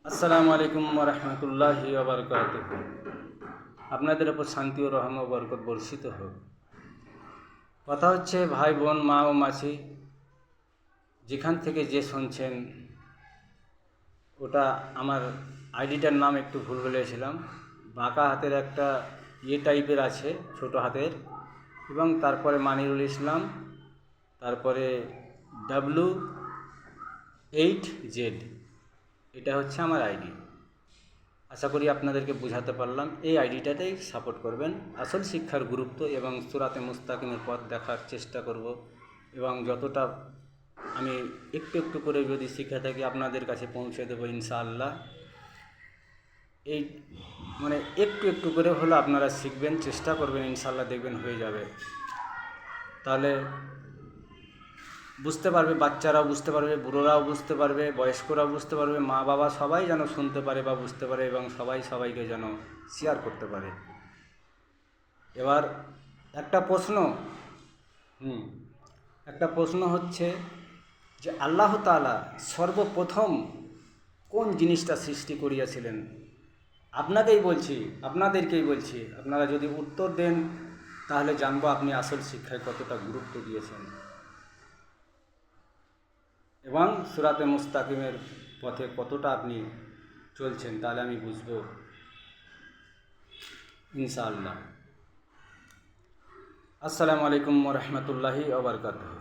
আসসালামু আলাইকুম রহমতুল্লাহি ওবরকাতুহু। আপনাদের ওপর শান্তি ও রহম ও বরকত বর্ষিত হোক। কথা হচ্ছে ভাই বোন মা ও মাসি যেখান থেকে যে শুনছেন, ওটা আমার আইডিটার নাম একটু ভুল বলেছিলাম। বাঁকা হাতের একটা টাইপের আছে, ছোট হাতের, এবং তারপরে মানিরুল ইসলাম, তারপরে W8Z, এটা হচ্ছে আমার আইডি। আশা করি আপনাদেরকে বোঝাতে পারলাম। এই আইডিটাতেই সাপোর্ট করবেন। আসল শিক্ষার গুরুত্ব এবং সূরাতে মুস্তাকিমের পথ দেখার চেষ্টা করব, এবং যতটা আমি একটু একটু করে যদি শিখে থাকি আপনাদের কাছে পৌঁছে দেবো ইনশাআল্লাহ। এই একটু একটু করে হলে আপনারা শিখবেন, চেষ্টা করবেন, ইনশাআল্লাহ দেখবেন হয়ে যাবে। তাহলে বুঝতে পারবে, বাচ্চারাও বুঝতে পারবে, বুড়োরাও বুঝতে পারবে, বয়স্করাও বুঝতে পারবে, মা বাবা সবাই যেন শুনতে পারে বা বুঝতে পারে, এবং সবাই সবাইকে যেন শেয়ার করতে পারে। এবার একটা প্রশ্ন একটা প্রশ্ন হচ্ছে যে আল্লাহ তাআলা সর্বপ্রথম কোন জিনিসটা সৃষ্টি করিয়াছিলেন? আপনাদেরকেই বলছি। আপনারা যদি উত্তর দেন তাহলে জানবো আপনি আসল শিক্ষায় কতটা গুরুত্ব দিয়েছেন এবং সূরাতে মুস্তাকিমের পথে কতটা আপনি চলছেন, তাহলে আমি বুঝবো ইনশাআল্লাহ। আসসালামু আলাইকুম রহমতুল্লাহি ওয়া বারাকাতুহু।